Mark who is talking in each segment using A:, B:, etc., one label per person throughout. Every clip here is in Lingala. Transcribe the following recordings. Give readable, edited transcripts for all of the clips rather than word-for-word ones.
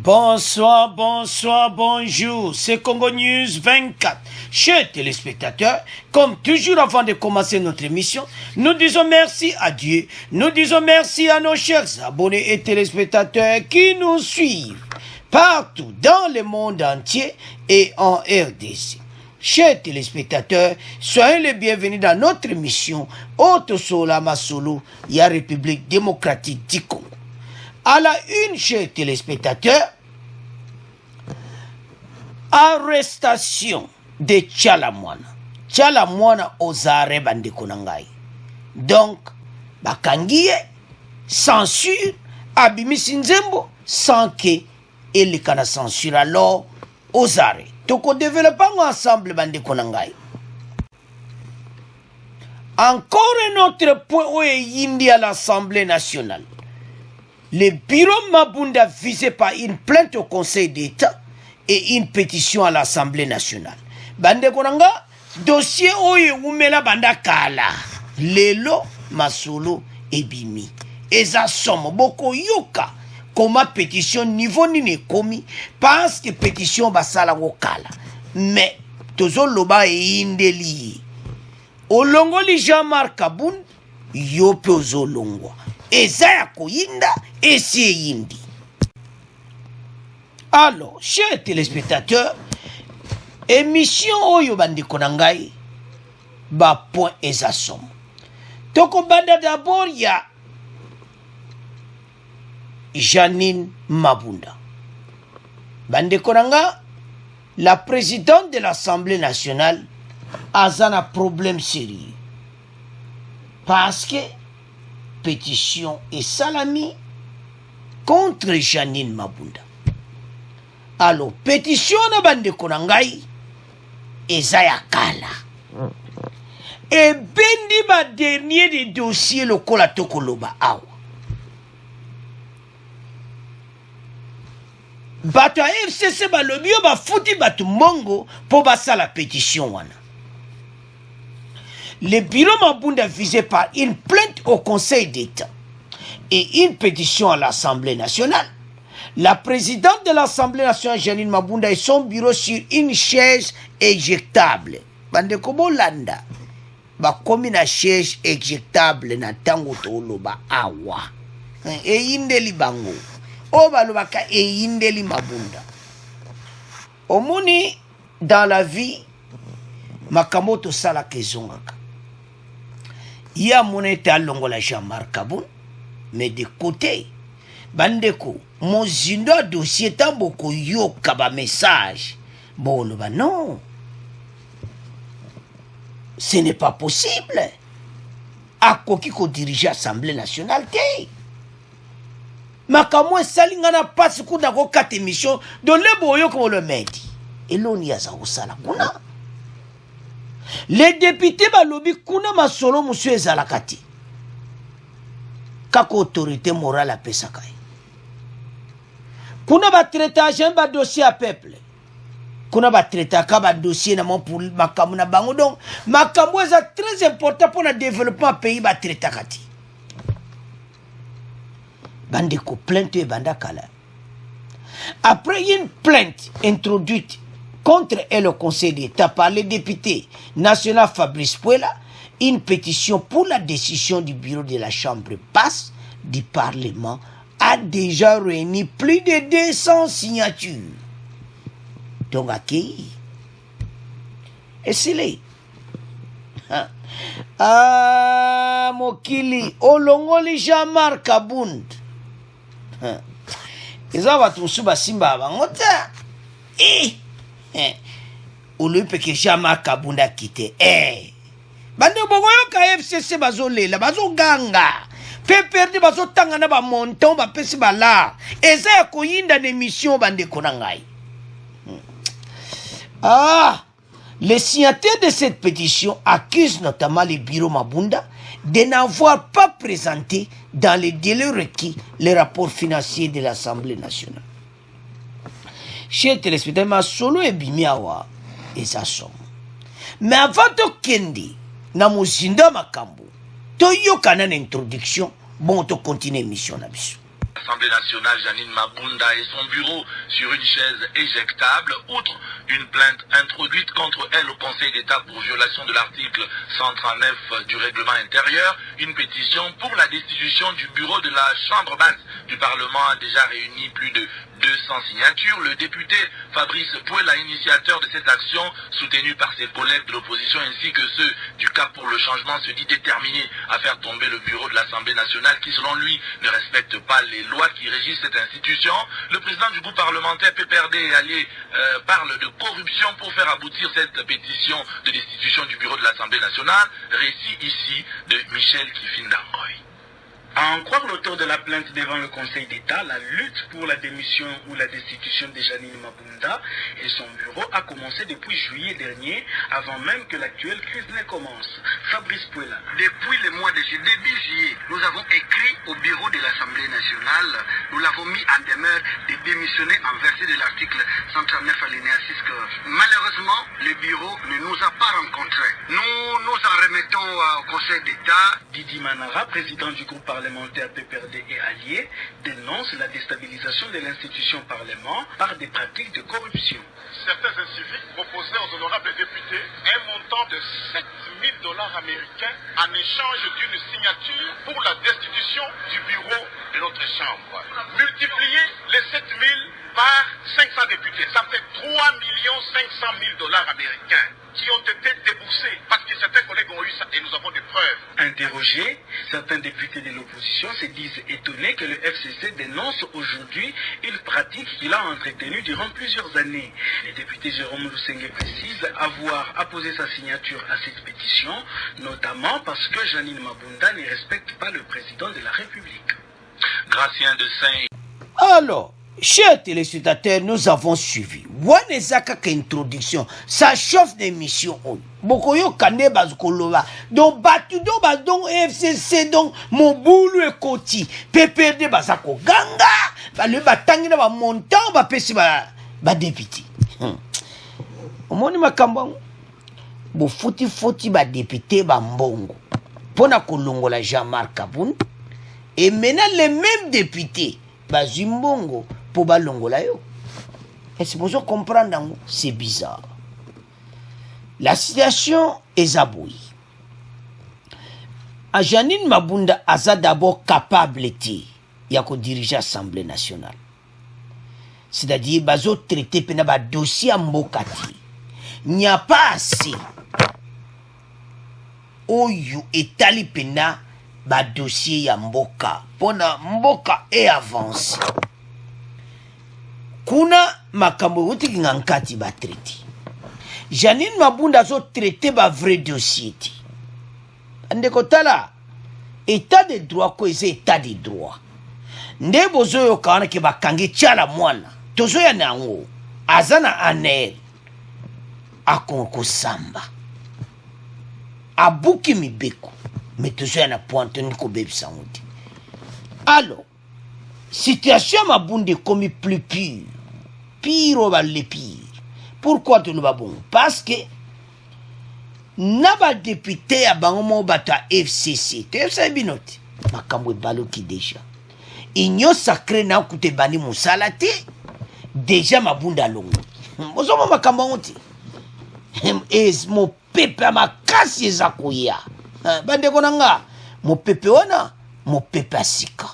A: Bonsoir, bonsoir, bonjour, c'est Congo News 24. Chers téléspectateurs, comme toujours avant de commencer notre émission, nous disons merci à Dieu, nous disons merci à nos chers abonnés et téléspectateurs qui nous suivent partout dans le monde entier et en RDC. Chers téléspectateurs, soyez les bienvenus dans notre émission Otosola Masolo, la République démocratique du Congo. À la une, chers téléspectateurs, arrestation de Tchalamwana. Tchalamwana ozare bande konangai. Donc, bakangiye, censure, abimisi nzembo, sans que il kana censure alors ozare. Toko développant ensemble bande konangai. Encore un autre point où est indi à l'Assemblée nationale. Le bureau Mabunda visé par une plainte au Conseil d'État et une pétition à l'Assemblée nationale. Bande konanga, dossier oye umela banda kala. Lelo, Masolo et Bimi. Eza somme, boko yoka. Comment pétition niveau nini komi, parce que pétition basala wokala. Mais, tozo loba e indeli. Olongoli Jean-Marc Kaboun, yope ozolongwa. Ezaya koyinda, esi yindi. Alors, chers téléspectateurs, émission oyo bandi konangai, ba point ezasom. Toko banda d'abord ya Janine Mabunda. Bandi konanga, la présidente de l'Assemblée nationale a un problème sérieux. Parce que pétition et salami contre Janine Mabunda. Alors, pétition na bande konangai ezaya kala. Et bendi ba dernier des dossiers lokola tokoloba awa. Bato a FCC ba lobio ba futi batu mongo po basa la pétition wana. Le bureau Mabunda visé par une plainte au Conseil d'État et une pétition à l'Assemblée nationale. La présidente de l'Assemblée nationale, Janine Mabunda, et son bureau sur une chaise éjectable. Bande kobo landa. Ba komi na chaise éjectable na tango tolo ba awa. E indeli bango. O baloba ka e indeli Mabunda. Omoni dans la vie, makamoto sala kezongaka. Il y a mon état longola Jean-Marc Kaboun, mais de côté, bandeko, mon zindo dossier tamboko yo kaba message. Bon, non. Ce n'est pas possible. A koki ko diriger l'Assemblée nationale, te. Makamwe salingana passe kuda ko 4 émissions, de le boyo ko le medi. Et l'on y a za osala kuna. Les députés balobi kuna masolo monsieur ezalakati. Kako autorité morale a pesakai. Kuna ba traitage ba dossier à peuple. Kuna ba traiter ka ba dossier na mon pour makamu na bango donc makamu est très important pour le développement pays ba traiter kati. Bandeko plainte et bandakala. Après une plainte introduite contre elle au Conseil d'État par le député national Fabrice Puela, une pétition pour la décision du bureau de la Chambre basse du Parlement a déjà réuni plus de 200 signatures. Donc, accueilli. Et c'est là. Ah, Mokili, Olongoli Jean-Marc Kaboun. Ils ont tout sous Simba Bangota. Ou le que Jean-Marc Kabunda quitté. Bande bogoyo ka FCC bazole la bazo ganga. Pe perdi bazo tangana ba monton ba pesi bala. Eza ko yinda l'émission bande konangai. Ah, les signataires de cette pétition accusent notamment le bureau Mabunda de n'avoir pas présenté dans les délais requis les rapports financiers de l'Assemblée nationale. Chers téléspectateurs, ma solo et bimiawa et ça somme. Mais avant de kendi, na muzinda makambo, to yoka na introduction, bon to continue mission na biso.
B: L'Assemblée nationale, Janine Mabunda et son bureau sur une chaise éjectable, outre une plainte introduite contre elle au Conseil d'État pour violation de l'article 139 du règlement intérieur, une pétition pour la destitution du bureau de la Chambre basse du Parlement a déjà réuni plus de 200 signatures. Le député Fabrice Puela, initiateur de cette action, soutenu par ses collègues de l'opposition ainsi que ceux du Cap pour le changement, se dit déterminé à faire tomber le bureau de l'Assemblée nationale qui, selon lui, ne respecte pas les lois qui régissent cette institution. Le président du groupe parlementaire PPRD allié parle de corruption pour faire aboutir cette pétition de destitution du bureau de l'Assemblée nationale. Récit ici de Michel Kifindangoy.
C: À en croire l'auteur de la plainte devant le Conseil d'État, la lutte pour la démission ou la destitution de Janine Mabunda et son bureau a commencé depuis juillet dernier, avant même que l'actuelle crise ne commence. Fabrice Puela.
D: Depuis le mois de juillet, début juillet, nous avons écrit au bureau de l'Assemblée nationale, nous l'avons mis en demeure de démissionner en vertu de l'article 139 alinéa 6 que malheureusement, le bureau ne nous a pas rencontrés. Nous nous en remettons au Conseil d'État.
C: Didi Manara, président du groupe parlementaire PPRD et alliés, dénonce la déstabilisation de l'institution Parlement par des pratiques de corruption.
E: Certains inciviques proposaient aux honorables députés un montant de 7 000 $ américains en échange d'une signature pour la destitution du bureau de notre Chambre. Multipliez les 7 000 par 500 députés, ça fait 3 500 000 $ américains qui ont été déboursés parce que certains collègues ont eu ça et nous avons des preuves.
C: Interrogés, certains députés de l'opposition se disent étonnés que le FCC dénonce aujourd'hui une pratique qu'il a entretenue durant plusieurs années. Le député Jérôme Lusenge précise avoir apposé sa signature à cette pétition, notamment parce que Janine Mabunda ne respecte pas le président de la République.
B: Gratien de Saint.
A: Alors, chers téléspectateurs, nous avons suivi. Wanezaka introduction, ça chauffe d'émission. Bokoyo kane bazukoloba. Donc batu do bazon FCC donc Moboulou et Koti. PPRD bazako ganga. Ba le batangi na ba montant ba pesi ba député. Omoni makambo. Bo foti ba député ba mbongo. Pona kolongola Jean-Marc Kabund. Et maintenant les mêmes députés ba zimbongo pour balongola yo. Est-ce que vous comprenez? C'est bizarre. La situation est abouie. Janine Mabunda a d'abord capable de diriger l'Assemblée nationale. C'est-à-dire, bazo traité pena ba dossier mbokati. Il n'y a pas assez. Oyo etali pena ba dossier ya mboka. Pona mboka est avancé. Kuna makambo wote ngankati ba traité. Janine Mabunda zo traité ba vrai dossier ti. Ndeko tala état de droit ko ese état de droit. Nde bozo yo kana ke bakangi tiala mwana. Tozo ya nango azana aner akonko samba. Abuki mibeko. Mais tozo ya na pointe niko bebisa ngoti. Alors situation Mabunda comme plus pire. Pire ou le pire. Pourquoi tu le vas bon? Parce que naba député à bangomo bata FCC. Tu sais binote. Makambo balo qui déjà. Igno sacré na kute bani musalate. Déjà Mabunda longo. Bozomo makambo ngoti. Es mo pepe makasi ezakoya. Bande konanga. Mo pepe wana. Mo pepe asika.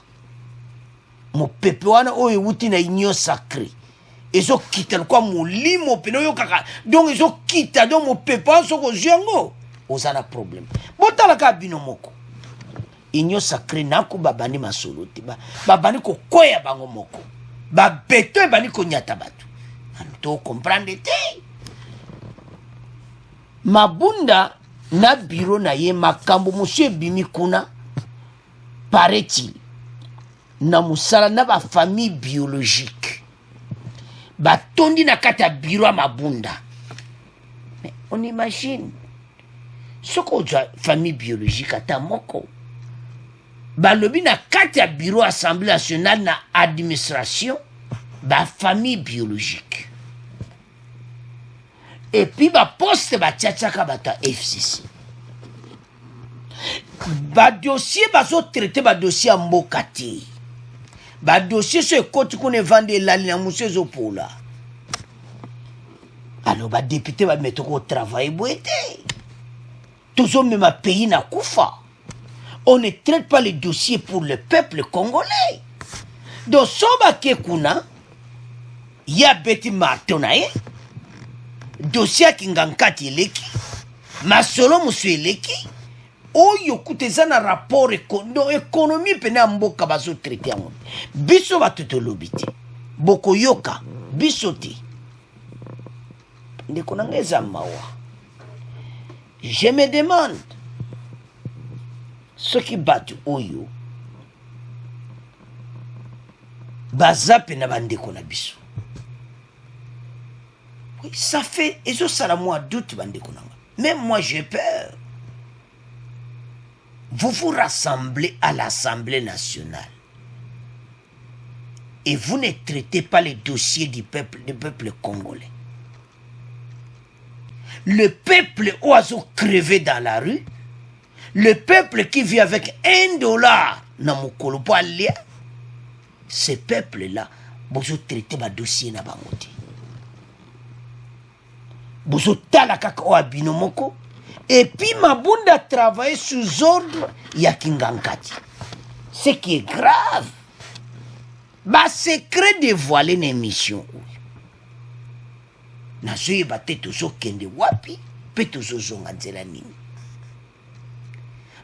A: Mo pepe wana oye wuti na igno sacré. Ils ont quitté quoi mon limo peno kaka donc ils ont quitté donc mon pépin soko jango osana problème botala ka bino moko inyo sacré nako babani masolote babani ko koya bango moko ba beto e bani ko nyata batu to comprendre te Mabunda na bureau na ye makambo monsieur bimi kuna paraît-il na musala na ba famille biologique batondi na kata bureau Mabunda. Mais on imagine ce qu'on a famille biologique ata moko balobi na kata bureau assemblée nationale na administration ba famille biologique et puis ba poste ba tchatchaka bata FCC ba dossier bazo traiter ba dossier mbokati ba dossier so ekoti kuna evande elali na musu ezopola. Alors ba député ba mettre au travail boete. Tous hommes ma pays na kufa. On ne traite pas les dossiers pour le peuple congolais. Donc soba ke kuna ya beti martonae dossier kingankati eleki masolo musu eleki oyo kutezana rapport économie pena mboka bazo traiter yango biso batutolobi te boko yoka biso te ndeko nanga eza mawa. Je me demande ce qui batu oyo bazape na bandeko na biso. Oui, ça fait et ça la moi doute bandeko nanga. Même moi j'ai peur. Vous vous rassemblez à l'Assemblée nationale et vous ne traitez pas les dossiers du peuple congolais. Le peuple oiseau crevé dans la rue, le peuple qui vit avec $1 dans mon colopoalia, ce peuple-là, vous traitez ma dossier na bangote. Vous tala kaka o abinomoko. Et puis Mabunda travaille sous ordre Yakingankati. Ce qui est grave. Bah secret dévoilé une émission. Nazoye bate tozo kende wapi, pe tozo zonga nzela nini.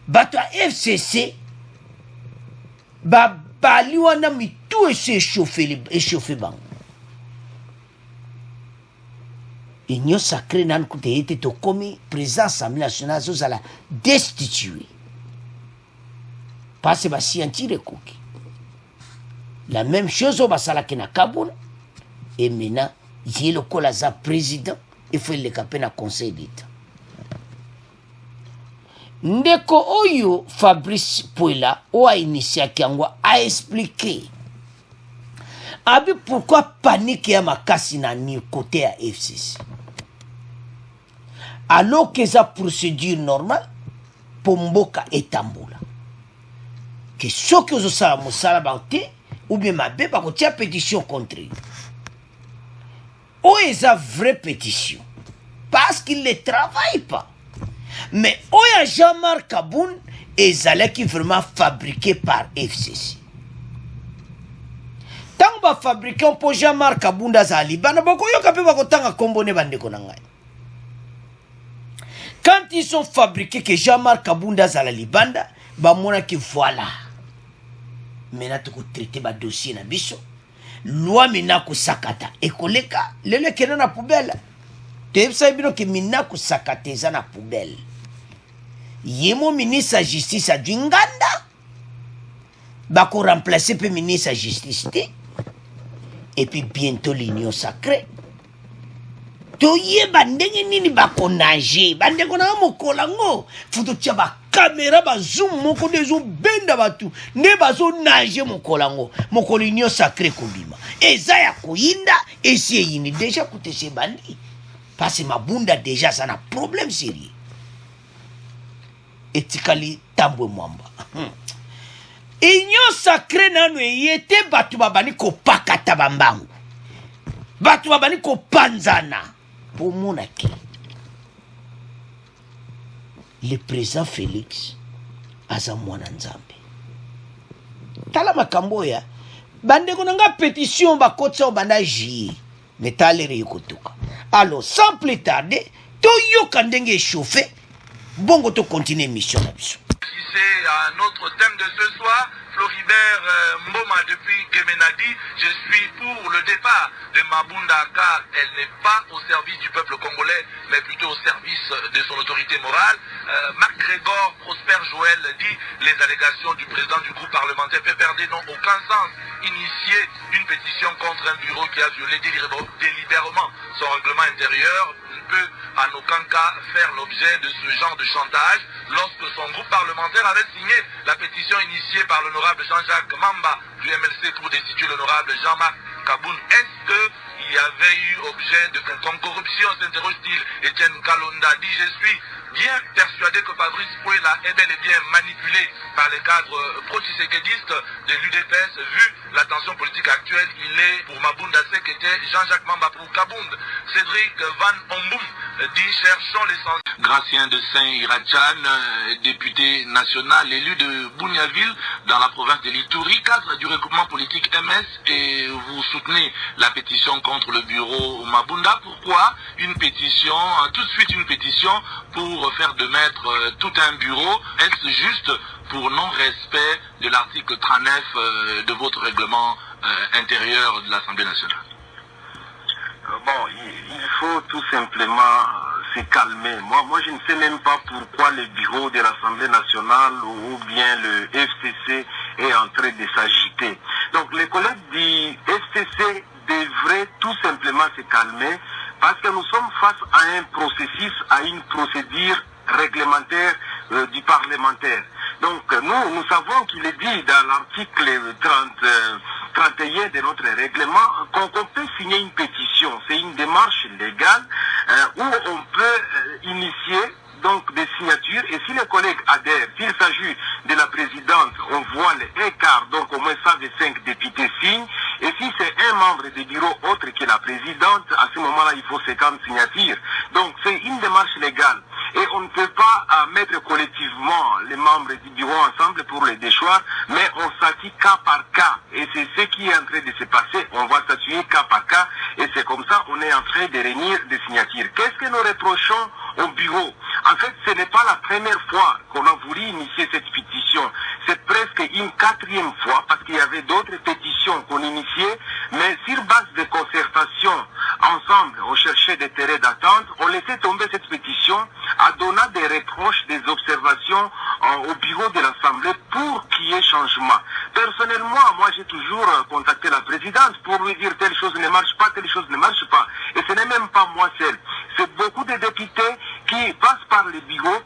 A: Bato a FCC, ba bali wana mitu échauffé bango. Union sacrée nan koute ete to komi président Assemblée nationale zo la destitué. Parce ba siantire koki. La même chose au basala kena Kaboul et maintenant il le colaza président il faut le capé na conseil d'état. Ndeko oyo Fabrice Puela o a initié kiangwa a expliqué abi pourquoi panique ya makasi na ni côté à FCC. Alors que sa procédure normale pour mboka etambola. Que ce que ça la mosala banté ou bien mabe ba ko tia pétition contre lui. Ou est une vraie pétition parce qu'il ne travaille pas. Mais où est Jean-Marc Kaboun et Zalek qui vraiment fabriqué par FCC. Tant que fabriqué on peut Jean-Marc Kaboun dans la Liban, beaucoup de gens peuvent tanga combiner bande konanga. Quand ils sont fabriqués que Jean-Marc Kaboun dans la Liban, bah mona qui voilà. Maintenant tu peux traiter ba dossier na biso. Loi mina ko sakata ekoleka lele kena na poubelle. Tebisa bino ke mina ko sakata za na poubelle. Yemo ministre de justice a Djinganda. Bako remplacer pe ministre de justice te. Et puis bientôt l'union sacrée. Toye bandenge nini bako nager. Bandeko na mokolango. Futo tia ba caméra ba zoom moko dezo benda batu. Ne bazo nager mokolango. Mokolo l'union sacrée kobima. Eza ya koyinda. Esi yini déjà koute se bandi. Parce que Mabunda déjà ça na problème sérieux. Etikali tambwe mwamba. Union sacrée nanu yete batu babani ko pakata bambangu. Batu babani ko panzana. Pour monaki. Le président Félix aza mwana nzambe. Tala makambo ya bande konanga pétition bakotsa banda ji. Metalere yokotoka. Alors sans plus tarder, to yoka ndenge chauffé. Bongo to continue mission na biso.
B: C'est à notre thème de ce soir, Floribert Mboma depuis Kemenadi. Je suis pour le départ de Mabunda car elle n'est pas au service du peuple congolais, mais plutôt au service de son autorité morale. Marc Grégor Prosper Joël dit les allégations du président du groupe parlementaire PPRD n'ont aucun sens. Initier une pétition contre un bureau qui a violé délibérément son règlement intérieur ne peut en aucun cas faire l'objet de ce genre de chantage. Lorsque son groupe parlementaire avait signé la pétition initiée par l'honorable Jean-Jacques Mamba du MLC pour destituer l'honorable Jean-Marc Kaboun, est-ce qu'il y avait eu objet de quelconque corruption, s'interroge-t-il. Etienne Kalonda dit « Je suis bien persuadé que Fabrice Pouela est bel et bien manipulé par les cadres pro-tshisekidistes de l'UDPS. Vu la tension politique actuelle, il est pour Mabunda Sekete, Jean-Jacques Mamba pour Kabound. Cédric Van Omboum dit cherchons l'essentiel. Gracien de Saint-Irachan, député national élu de Bouniaville dans la province de l'Ituri, cadre du regroupement politique MS, et vous soutenez la pétition contre le bureau Mabunda. Pourquoi une pétition, tout de suite une pétition pour faire de maître tout un bureau? Est-ce juste pour non-respect de l'article 39 de votre règlement intérieur de l'Assemblée nationale?
E: Bon, il faut tout simplement se calmer. Moi, je ne sais même pas pourquoi le bureau de l'Assemblée nationale ou bien le FCC est en train de s'agiter. Donc, les collègues du FCC devraient tout simplement se calmer parce que nous sommes face à un processus, à une procédure réglementaire du parlementaire. Donc, nous savons qu'il est dit dans l'article 31 de notre règlement qu'on peut signer une pétition. C'est une démarche légale où on peut initier donc des signatures, et si les collègues adhèrent, s'il s'agit de la présidente, on voit les écarts, donc au moins 125 députés signent, et si c'est un membre du bureau autre que la présidente, à ce moment-là, il faut 50 signatures. Donc c'est une démarche légale, et on ne peut pas mettre collectivement les membres du bureau ensemble pour les déchoir, mais on s'assied cas par cas, et c'est ce qui est en train de se passer, on va s'assurer cas par cas, et c'est comme ça on est en train de réunir des signatures. Qu'est-ce que nous reprochons au bureau? En fait, ce n'est pas la première fois qu'on a voulu initier cette pétition. C'est presque une 4e fois parce qu'il y avait d'autres pétitions qu'on initiait, mais sur base de concertation, ensemble, on cherchait des terrains d'attente, on laissait tomber cette pétition en donnant des reproches, des observations au bureau de l'Assemblée pour qu'il y ait changement. Personnellement, moi j'ai toujours contacté la présidente pour lui dire telle chose ne marche pas, telle chose ne marche pas. Et ce n'est même pas moi seul. C'est beaucoup de députés qui passent par le bureau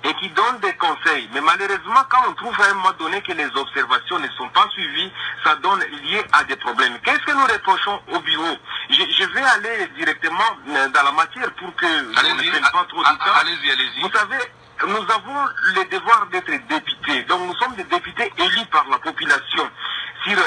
E: et qui donnent des conseils. Mais malheureusement, quand on trouve à un moment donné que les observations ne sont pas suivies, ça donne lié à des problèmes. Qu'est-ce que nous reprochons au bureau? Je vais aller directement dans la matière pour que on ne prenne pas trop de temps.
B: Allez-y.
E: Vous savez, nous avons le devoir d'être députés. Donc nous sommes des députés élus par la population. Sur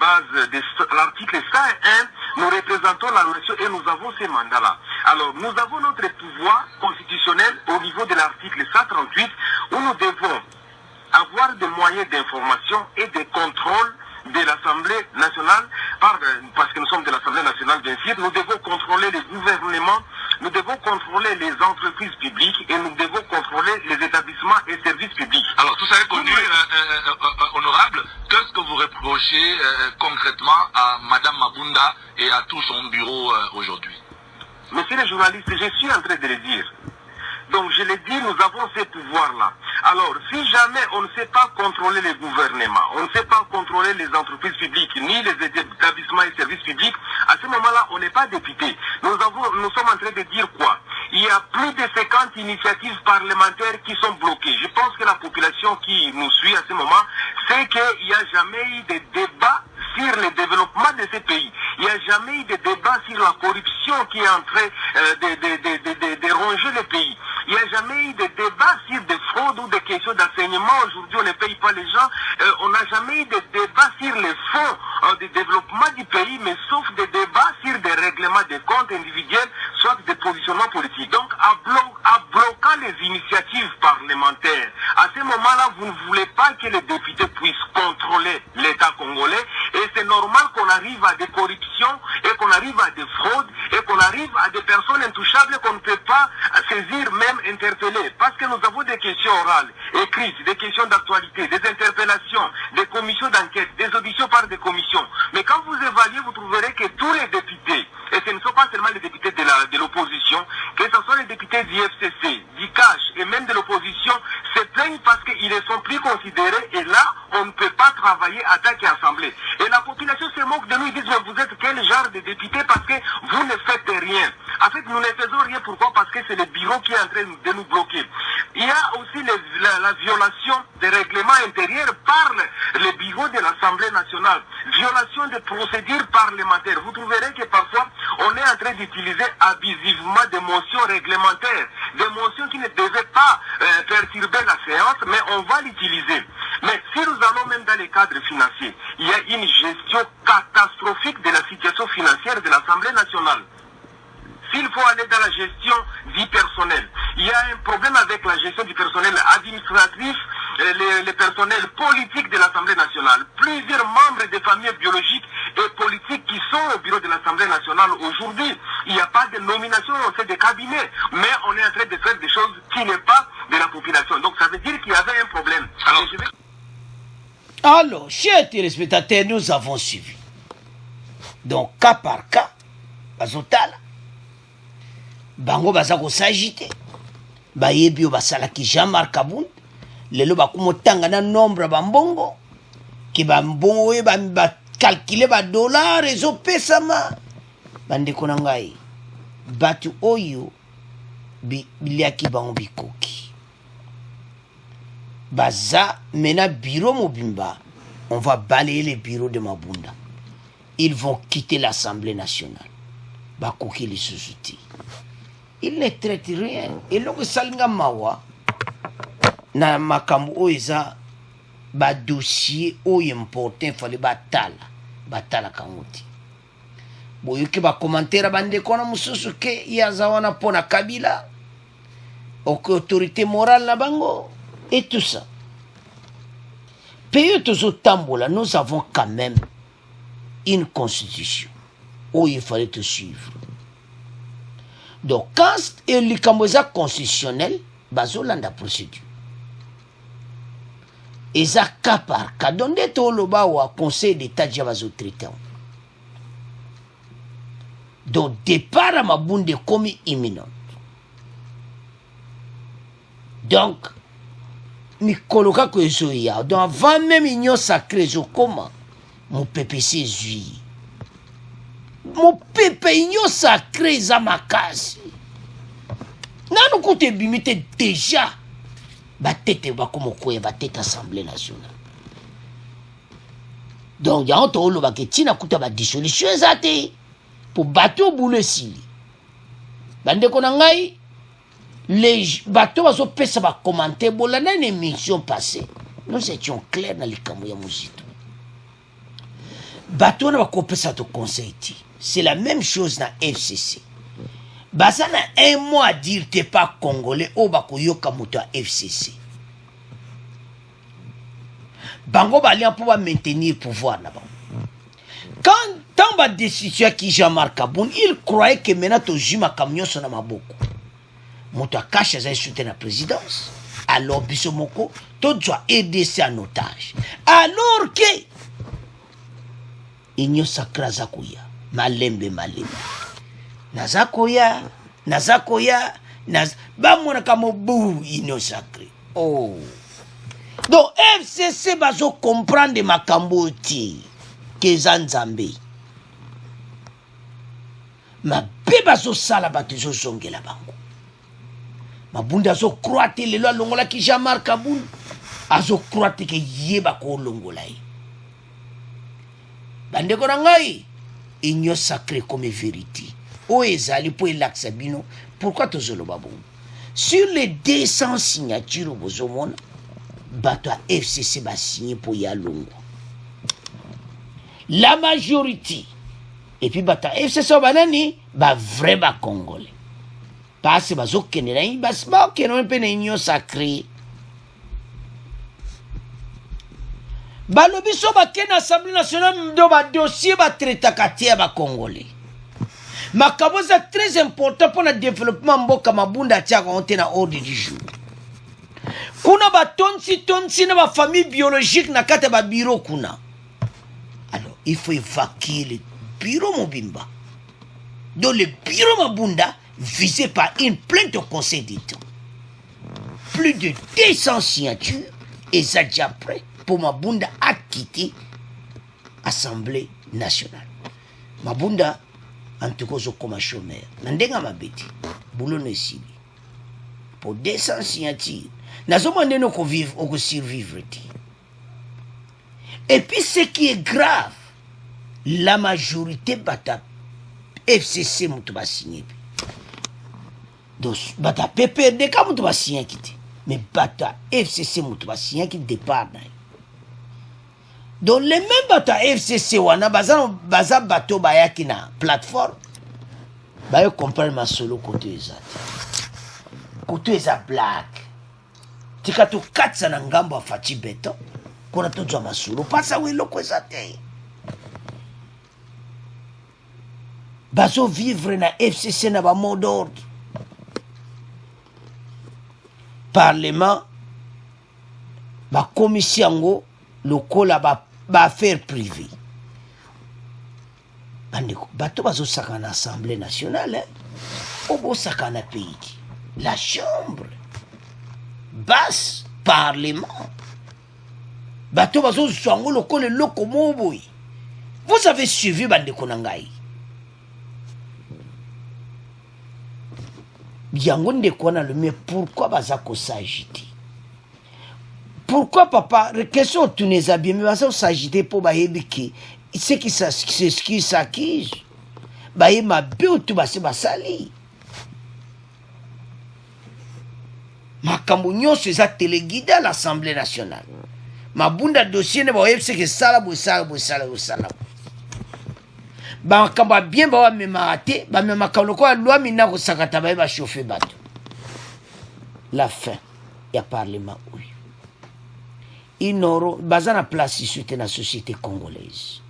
E: base de l'article 101, nous représentons la nation et nous avons ces mandats-là. Alors, nous avons notre pouvoir constitutionnel au niveau de l'article 138 où nous devons avoir des moyens d'information et de contrôle de l'Assemblée nationale, parce que nous sommes de l'Assemblée nationale bien sûr, nous devons contrôler les gouvernements, nous devons contrôler les entreprises publiques et nous devons contrôler les établissements et services publics.
B: Alors tout ça est connu, honorable. Qu'est-ce que vous reprochez concrètement à Madame Mabunda et à tout son bureau aujourd'hui?
E: Monsieur le journaliste, je suis en train de le dire. Donc je l'ai dit, nous avons ces pouvoirs-là. Alors, si jamais on ne sait pas contrôler les gouvernements, on ne sait pas contrôler les entreprises publiques, ni les établissements et services publics, à ce moment-là, on n'est pas député. Nous sommes en train de dire quoi? Il y a plus de 50 initiatives parlementaires qui sont bloquées. Je pense que la population qui nous suit à ce moment sait qu'il n'y a jamais eu de débat sur le développement de ces pays. Il n'y a jamais eu de débat sur la corruption qui est en train de ronger le pays. Il n'y a jamais eu de débat sur des fraudes ou des questions d'enseignement. Aujourd'hui, on ne paye pas les gens. On n'a jamais eu de débat sur les fonds de développement du pays, mais sauf des débats sur des règlements de comptes individuels, soit des positionnements politiques. Donc, en bloquant les initiatives parlementaires, à ce moment-là, vous ne voulez pas que les députés puissent contrôler l'État congolais. Et c'est normal qu'on arrive à des corruptions et qu'on arrive à des fraudes et qu'on arrive à des personnes intouchables qu'on ne peut pas saisir, même interpeller. Parce que nous avons des questions orales, écrites, des questions d'actualité, des interpellations, des commissions d'enquête, des auditions par des commissions. Mais quand vous évaluez, vous trouverez que tous les députés, et ce ne sont pas seulement les députés de l'opposition, que ce soit les députés du FCC, du CACH et même de l'opposition, se plaignent parce qu'ils ne sont plus considérés et là, on ne peut pas travailler à tant qu'assemblée. Et la population se moque de nous, ils disent mais vous êtes quel genre de député parce que vous ne faites rien. En fait, nous ne faisons rien. Pourquoi? Parce que c'est le bureau qui est en train de nous bloquer. Il y a aussi la violation des règlements intérieurs par le bureau de l'Assemblée nationale. Violation des procédures parlementaires. Vous trouverez que parfois, on est en train d'utiliser abusivement des motions réglementaires. des motions qui ne devaient pas perturber la séance, mais on va l'utiliser. Mais si nous allons même dans les cadres financiers, il y a une gestion catastrophique de la situation financière de l'Assemblée nationale. S'il faut aller dans la gestion du personnel, il y a un problème avec la gestion du personnel administratif, les personnels politiques de l'Assemblée nationale. Plusieurs membres des familles biologiques et politiques qui sont au bureau de l'Assemblée nationale aujourd'hui. Il n'y a pas de nomination au sein des cabinets, mais on est en train de faire des choses qui n'est pas de la population. Donc ça veut dire qu'il y avait un problème.
A: Alors, chers téléspectateurs, nous avons suivi. Donc, cas par cas, bazotala. Bango bazako s'agiter. Bayebi basalaki Jean-Marc Aboun. Lelo bakumotanga na nombre bambongo. Ki bambongo e ba calculer ba dollars ezo pesama. Bande konangai. Batu oyo biliaki bango bikoki. Baza mena bureau Mobimba. On va balayer les bureaux de Mabunda. Ils vont quitter l'Assemblée nationale. Bakoki les sociétés. Ils ne traitent rien. Et donc, salinga mawa, na makambo oeza, ba dossier oyo important, fallait batala kanguti. Boyoki ba commentaire bande kona mususu ke yazawana pona Kabila, autorité morale na bango, et tout ça. Pays tous tambola, nous avons quand même une constitution où il fallait te suivre. Donc, quand il y a une constitutionnel, bazolanda procédure. Et ça, cas par cas, donc, le conseil d'État déjà va traiter. Donc, départ à ma bunde comme imminent. Donc, Mikoloka Kwezoya, donc avant même l'union sacrée, comment mon PPC zui. Mon pépé union sacrée zamakasi. Nanu kote bimite déjà. Ba tete ba comme quoi ba tete assemblée nationale. Donc ya onto lo ba ketina kuta ba dissolution zate pour bateau boule sili. Bande konangai les bateaux baso pesa ba commenter bola na une émission passée. Nous étions clairs dans les kamu ya muzito. Bateau na ba kopesa to conseil ti. C'est la même chose dans FCC. Basana un mot à dire t'es pas congolais au bako yoka moto à FCC. Bango balian pour maintenir pouvoir là-bas. Quand tant ba décision qui Jean-Marc Aboun, il croyait que maintenant to juma camion sona maboko. Moto a caché za soutien la présidence. Alors bisomoko to doit aider en otage. Alors que inyo sakra zakuya. Malembe. Nazakoya. Bamona kamo bou ino sacré. Oh. Donc FCC bazo comprendre makambo ti ke zanzambe. Ma be bazo sala batizo zongela bango. Mabunda zo croate lelo longola ki Jean-Marc Aboun. Azo croate ke yeba ko longola yi. Bande ko ngai. Igno sacré comme vérité. O ezali pour l'axabino. Pourquoi tozolo babou? Sur les 200 signatures bozomona, bato FCC ba signé pour Yalongo. La majorité. Et puis bato FCC banani ba vrai ba congolais. Parce bazo kenena bas ba kenon pe igno sacré. Balobi so ba ken Assemblée nationale do ba dossier ba traiter katia ba congolais. Makaboza très important pour le développement mboka mabunda tia konte na ordre du jour. Kuna ba tonsi na ba famille biologique na kata ba bureau kuna. Alors, il faut évacuer le bureau Mobimba. Donc le bureau Mabunda visé par une plainte au Conseil d'État. Plus de 200 signatures et ça déjà prêt pour Mabunda à quitter l'Assemblée nationale. Mabunda, en tout cas, comme chômeur. Nandenga mabeti. Boulot ne sibi. Pour 200 signatures. Nazomande no ko vivre, on survivre. Et puis, ce qui est grave, la majorité bata FCC moutou ba signé. donc bata PPRD ka mutu ba signé kiti mais bata FCC mutu ba signé ki départ na donc les mêmes bata FCC wana baza bato bayaki na plateforme bayo comprendre masolo côté eza black tika to katsa na ngambo afati beton kona tozwa masolo pasa weloko eza te bazo vivre na FCC na ba mot d'ordre parlement ba commission lokola ba affaire privée bandeko bato bazo saka na assemblée nationale obo saka na pays la chambre basse parlement bato bazo zwango lokola loko moboy. Vous avez suivi bandeko na ngai yango ndeko na le mais pourquoi baza ko s'agiter? Pourquoi papa question tu les as bien mais baza ko s'agiter pour bayebi c'est qui s'accuse baye mabe tu base basali makambo nyonso eza téléguidé à l'Assemblée nationale mabunda dossier ne bayebi c'est que sala bosala makambo bien ba mema te ba mema makambo ko loi mina ko sakata baye ba chauffer bato la fin ya parlement oui inoro bazana place ici na société congolaise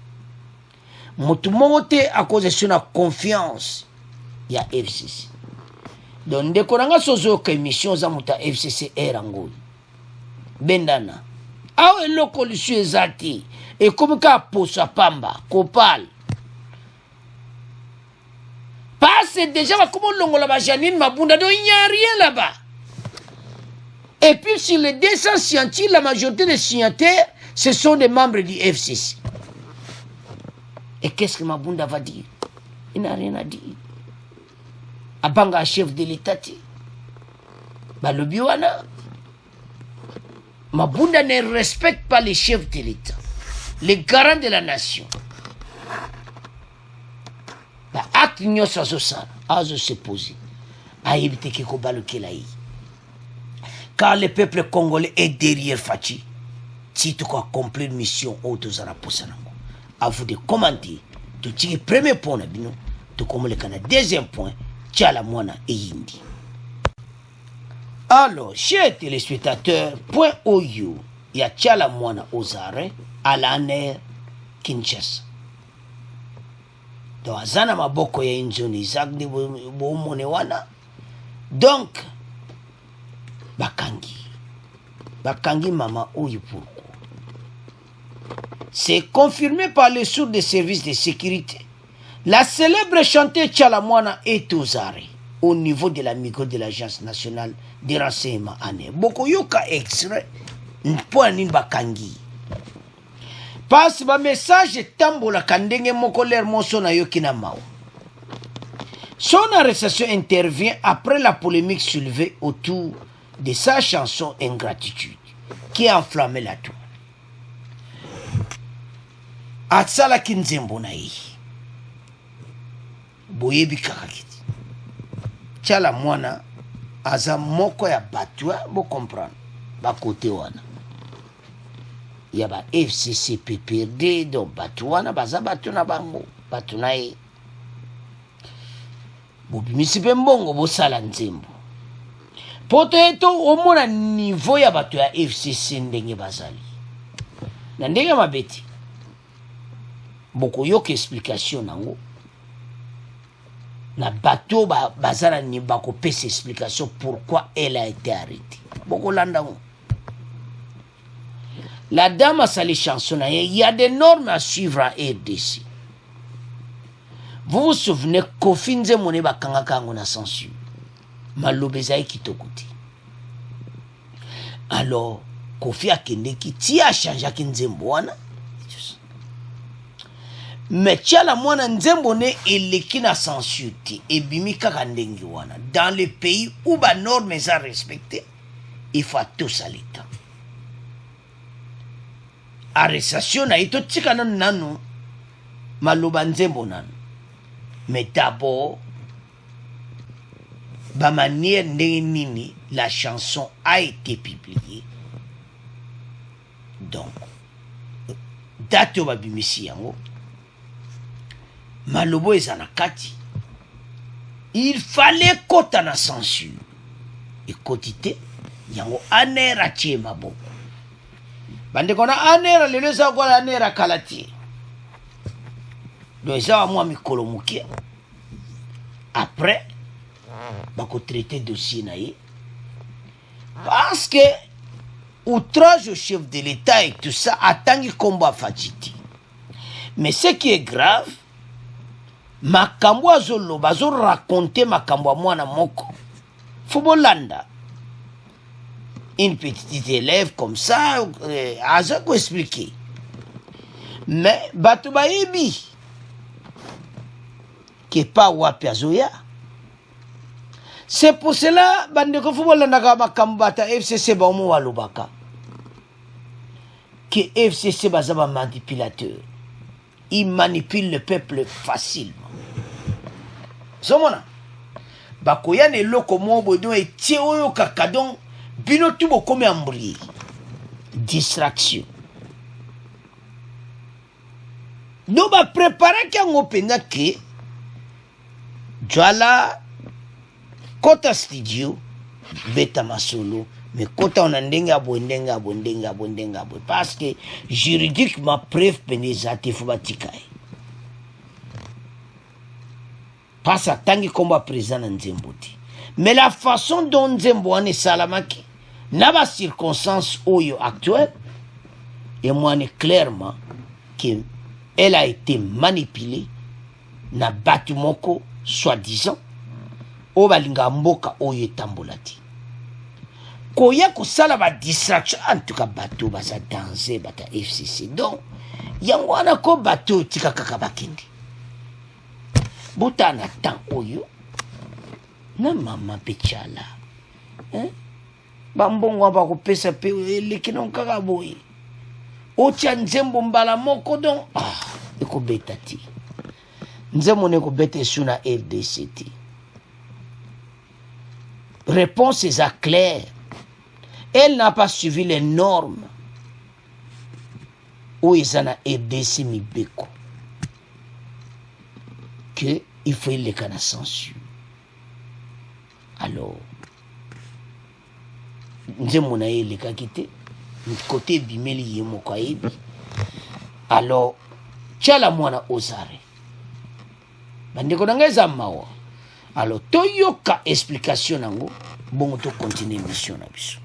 A: mutu mote à cause de son confiance ya FCC donc ndeko nanga sozo ka émission za muta FCC erango bendana awe loko lisu ezati et comme ka posa pamba kopal passe déjà comme longola ba Janine Mabunda donc il n'y a rien là-bas. Et puis sur les 200 signataires, la majorité des signataires ce sont des membres du FCC. Et qu'est-ce que Mabunda va dire? Il n'a rien à dire. Abanga chef de l'État. Le Biwana. Mabunda ne respecte pas les chefs de l'État, les garants de la nation. Acte nyonso azosala azo se poser ayebi te ke kobalukela ye car le peuple congolais est derrière Fachi si tu accomplir mission oyo tozala posa nango à vous de commenter totiki premier point na bino tokomoleka na deuxième point tiala mwana eyindi. Alors chers téléspectateurs, point oyo ya tiala mwana ozare à l'ANR Kinshasa donc azana maboko ya inzoni Isaac de bomone wana donc bakangi mama oyo pourquoi c'est confirmé par les sources des services de sécurité. La célèbre chanteuse Tchalamwana est aux arrêts au niveau de la micro de l'Agence nationale de renseignement ANR. Boko yoka extrait pour un bakangi passe ba message tambola kandenge moko ler monso na yokina mao. Son arrestation intervient après la polémique soulevée autour de sa chanson Ingratitude qui a enflammé la toile. Atsala kinzembo na yi boyebi kakakiti Tchala mwana aza moko ya batwa bo comprendre ba côté wana ya ba FCC PPRD donc batu wana baza batu na bango batu na ye bobimisi mpe mbongo bosala nzembo poto eto omona niveau ya batu ya FCC ndenge bazali na ndenge mabeti bokoyoka explication nango na bato bazala ni bakopesa explication pourquoi elle a été arrêtée bokolanda ngo. La dame a sali chanson. Il y a des normes à suivre à RDC. Vous vous souvenez Kofi Nzemone bakangaka ngo na censure. Malobezai kitokoti. Alors, Kofi akendeki ti a changé ki Nzembo wana. Mais Tchala mwana Nzembo ne eleki na censure ti ebimi kaka ndengi wana. Dans les pays où ba normes sont respectées, il faut tout salita. Arrestation na ito tika nanu maloba Nzembo nanu mais d'abord ba manière nini la chanson a été publiée. Donc date ba bimisi yango malobo ezana kati. Il fallait kota na censure. Et kotite yango anera tie maboko. Bande kona anera lelo za kwa anera kalati. Donc ça moi mikolo mukia. Après bako traiter dossier naïe. Parce que outrage au chef de l'État et tout ça attend combat fatiti. Mais ce qui est grave, makambo azolo bazo raconter makambo mwana moko. Fobolanda. Une petite élève comme ça, aza ko expliquer. Mais bato bayebi que pas wapi azoya. C'est pour cela bandeko fobolanda ka makambo bata FCC ba omo walobaka. Que FCC baza ba manipulateur. Il manipule le peuple facilement. Somona bakoya ne loko mo bodo e tie oyo kakadon bino tubo comme ambri distraction. No ba préparer kango pena ke Jwala kota studio beta masolo mais kota on ndenga bondenga parce que juridiquement preuve pénésate fubatika. Pas à tangi combat présent dans Nzemboti. Mais la façon dont Nzembo ane salamaki, n'a pas circonstance oyo actuelle, et moi ne clairement qu'elle a été manipulée, na batumoko, soi-disant, o balinga mboka oyo tambolati. Koya ko sala ba distraction, en tout cas bateau baza danser, bata FCC. Donc, yangwana ko bateau tika kakabakindi. Botana tan oyo na mama pechala bambongo ba ko pesa pe lekino kaka boy o tia Nzembo mbala moko don eko betati Nzembo ne ko bete suna RDCT. Réponse est claire. Elle n'a pas suivi les normes où ils en a RDC mibeko. Que il faut les canaux censure. Alors, nous avons les cas quittés, côté bimeli yemoko aibi. Alors, tchala mwana osare. Bandeko nangeza mawa. Alors, toyoka explication nango, bon to continuer mission na biso.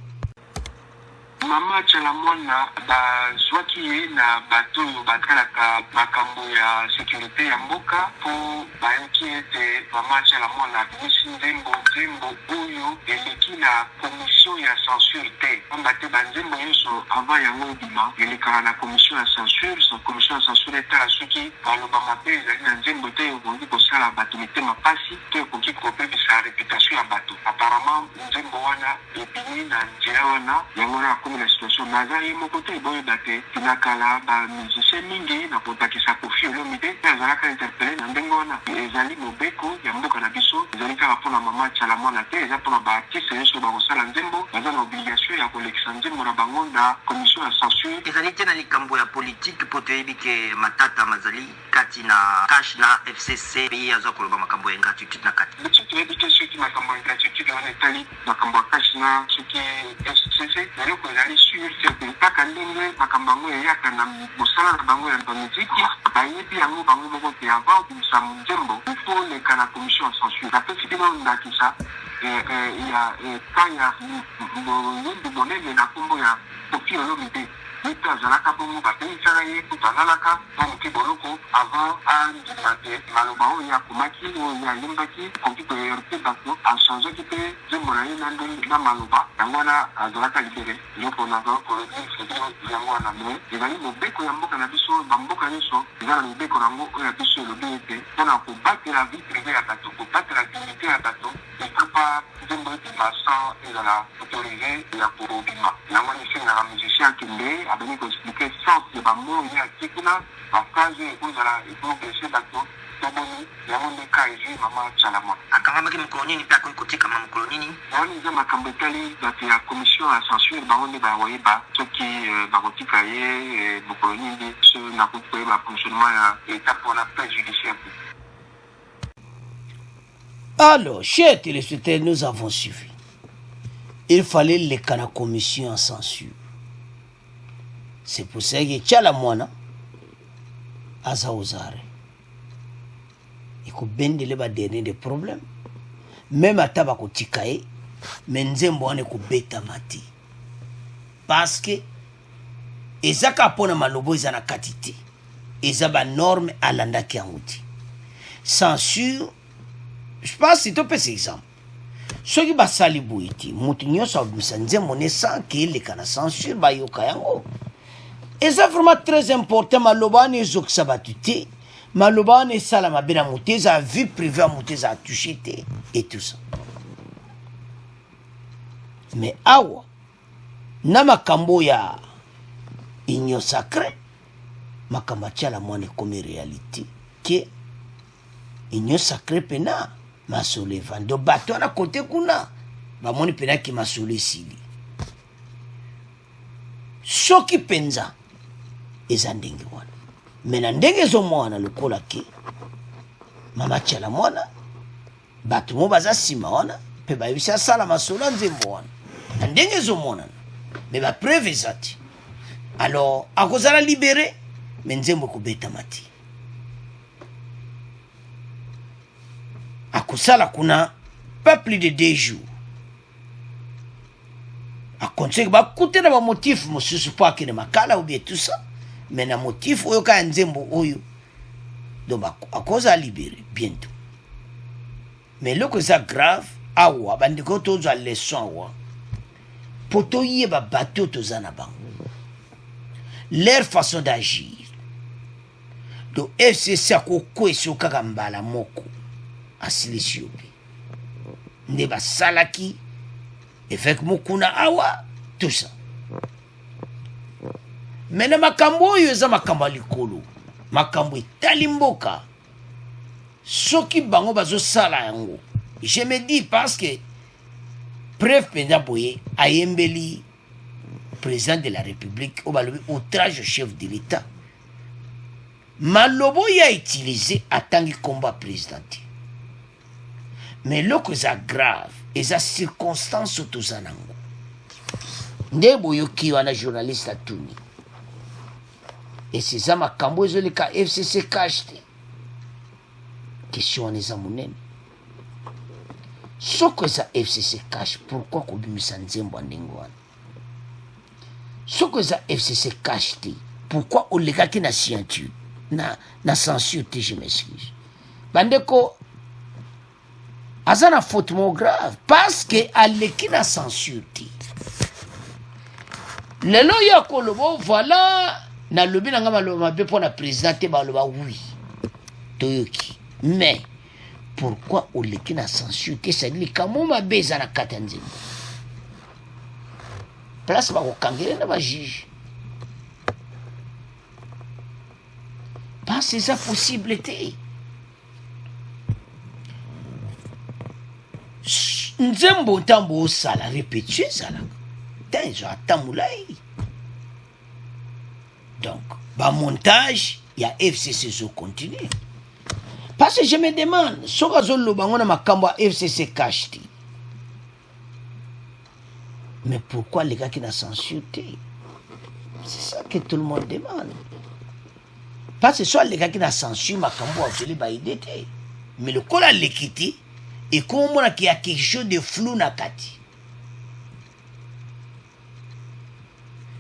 F: Mama Chalamona bazwaki ye na bato oyo batalaka makambo ya sécurité ya mboka po bayoki ete Mama Chalamona abimisi Nzembo oyo eleki na commission ya censure te. Pamba te banzembo nyonso avant yango obima elekaka na commission ya censure. Commission ya censure etala soki baloba mabe ezali na Nzembo te okoki kosala bato mitema pasi to ekoki kopebisa réputation ya bato. Apparemment Nzembo wana ebimi na nzela wana yango na comme la situation nazari mokoto eboye date tinakala ba musicien mingi na kotakisa Koffi Olomide azalaka interpellé na ndenge wana ezali mobeko ya mboka na biso ezali kaka mpona Mama Chalamona te eza mpona baartiste nyonso bakosala Nzembo baza na obligation ya kolekisa Nzembo na bango na commission ya censure.
G: Ezali te na likambo ya politique po toyebi ke matata mazali kati na cash na FCC pe aza koloba makambo ya ingratitude na kati
F: toyebi ke soki makambo ya ingratitude wana etali makambo ya cash na soki FCC eloko ezali sur te kaka ndenge makambo yango eyaka na mosala na bango ya miziki bayebi yango bango moko te avant obimisa Nzembo il faut leka na commission ya censure napesi bino ndakisa ya kanya moyembi monene na nkombo ya Koffi Olomide ito azalaka bongo bapenisaka ye kutu azalaka bamoki boloko avant andima te maloba oyo akomaki oyo alembaki koki koyerite bato achangeaki mpe Nzembo na ye na ndenge na maloba yango wana azalaka libere eloko nazala kolobisebino yango wana me ezali mobeko ya mboka na biso bamboka nyonso eza na mibeko nango oyo ya biso elobi ete mpona kobatela vie privé ya bato kobatela dignité ya bato ekopa Nzembo ebima sans ezala autorisé ya kobima yango nisengaka musicien akende abeni koexplike sens ya bamoyo ya tikuna baphrase ekozala ekoblese bato to baboni yango nde ka ezi mama tyala mwana
G: akangamaki mokolo nini mpe akoki kotikama mokolo nini
F: yango eza makambo etali bato ya commission ya censure bango nde bakoyeba soki bakotika ye mokolo nini nde so nakoki koyeba fonctionnement ya étape wana plan judiciaire.
A: Alors, chers téléspectateurs, nous avons suivi. Il fallait les canaux commission en censure. C'est pour ça que Tchala Mwana Aza Ozare. Il faut bien de dernier des problèmes. Même à Tabako Tikae, Menzembo ne ko beta mati. Parce que ezaka pona malobo ezana katiti. Ezaba norme alanda ki anguti. Censure, je pense que c'est un peu cet exemple. Ce qui va salibouiti, moutinyo sa nzembo ne sans qu'il les kana censure ba yoka yango. Et c'est vraiment très important. Malobane zok sabatute, malobane salama bena mouteza vie privée mouteza touché et tout ça. Mais awa na makambo ya inyo sacré makamba tchala mwane comme réalité que inyo sacré pena masole vando bato na côté kuna ba moni pena ki masole sili soki penza eza ndenge wana mena ndenge zo mwana lokola ke mama tchala mwana bato mo baza sima wana pe bayebisa sala masolo nzembo wana na ndenge zo mwana me ba preuve ezati alors akozala libéré me nzembo kobeta mati akosala kuna pas plus de 2 jours akonse bakute na ba motif mosusu po akene makala ou bien tout ça mais na motif oyo ka nzembo oyo donc akoza libéré bientôt mais loko ça grave awa bandiko tozo leçon awa poto yeba bato tozana bango leur façon d'agir donc FCC akokweso kaka mbala moko asilisi yobe nde basalaki efek mokuna awa tout ça mena makambo oyo eza makambo ya likolo makambo etali mboka soki bango bazosala yango je me dis parce que preuve mpenza boye ayembeli président de la république oyo balobi outrage au chef de l'état malobo ya utilisé atangi combat président te mais loko eza grave eza circonstance oyo toza nango nde boyoki wana journaliste atuni esi eza makambo ezoleka FCC cash te question wana eza monene soko eza FCC cash pourquoi kobimisa nzembo ya ndenge wana soko eza FCC cash te pourquoi olekaki na signature na censure te je m'excuse bandeko aza na faute mo grave parce que aleki na censure te lelo ya kolobo voilà nalobi nanga maloba mabe mpo na président te baloba oui toyoki mais pourquoi oleki na censure te sadi likambo mabe eza na kati ya nzembo place bakokangele na bajuge parce eza possible te nzembo ntambo osala répétue ezalaka ta ezo ata molai donc bamontage ya FCC ezocontinue parce que je me demande soki azoloba yango na makambo ya FCC cash te mais pourquoi alekaki na censure te c'est ça que tout le monde demande parce que so alekaki na censure makambo azoli baide te mais lokola aleki te ekomonaki ya quelque chose de flou na kati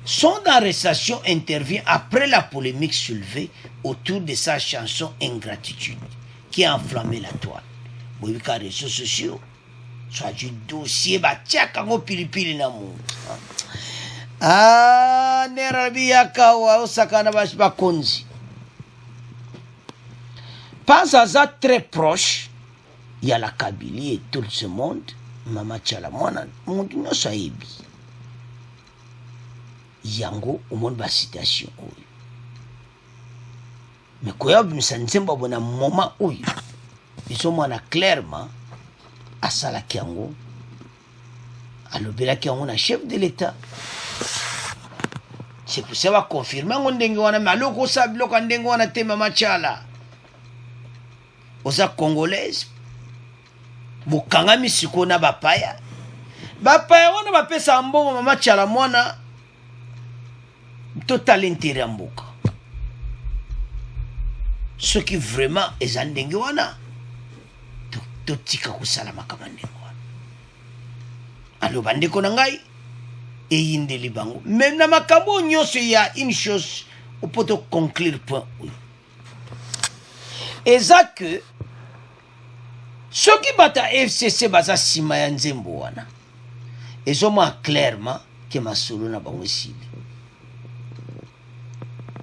A: son arrestation intervient après la polémique soulevée autour de sa chanson Ingratitude qui a enflammé la toile. Boyika ka réseaux sociaux soit du dossier batiaka ngo pilipili na mu nerabi yakawa osakana ba konzi pas à très proche il y a la Kabylie et tout ce monde mama tchala mwana monde nyonso ayebi yango au monde ba citation oyo mais koya bimisa nzembo bona moment oyo bizomona clairement asalaki yango alobelaki yango na chef de l'état. C'est pour ça va confirmer ngo ndenge wana mais aloko osala biloko ndenge wana te Mama Tchala oza congolaise bokangami sikoyo na bapaya wana bapesa mbongo Mama Tchala mwana totala intere ya mboka soki vraiment eza ndenge wana totika kosala makambo ndenge wana. Alo bandeko na ngai eyindeli bango même na makambo nyonso ya une chose opoto conclure point oyo eza que soki bata FCC baza nsima ya nzembo wana ezomona clairement ke masolo na bango esili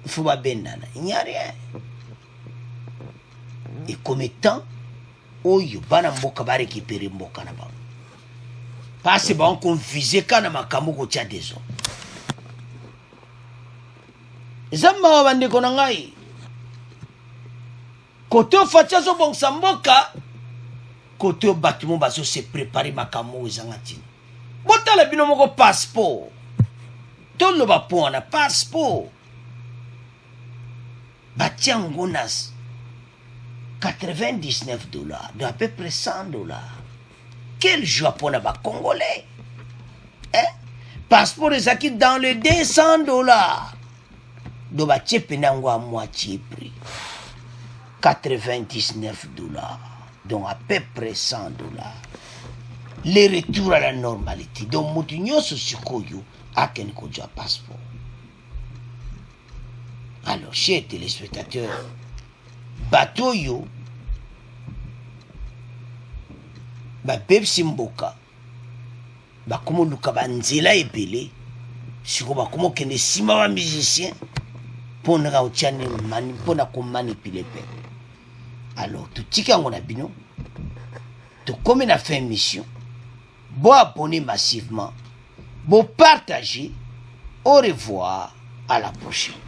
A: faut babendana, il n'y a rien. Et comme temps oyo bana mboka ba récupérer mboka na bango parce ba on confisé kana makambo ko tia deso zamba bande ko ngai kote fatia zo bon samboka kote bâtiment bazo se préparer makambo ezangati botala bino moko passeport tolo ba pona passeport batiango nas $99, de à peu près $100. Quel joie pour les Congolais? Hein? Passeport est acquis dans les $200. Donc, tu peux à moitié prix. $99. Donc, à peu près $100. Les retours à la normalité. Donc, Moutinho se sukoyo à quel kodja passeport. Alors, chers téléspectateurs, bateau yo ba Pepsi mboka ba komo luka ba nzela ebele siko ba komo kende sima ba musicien pona ka uchani mani pona ko manipuler pe. Alors tout tika ngona bino to comme na fin mission bo abonner massivement bo partager. Au revoir, à la prochaine.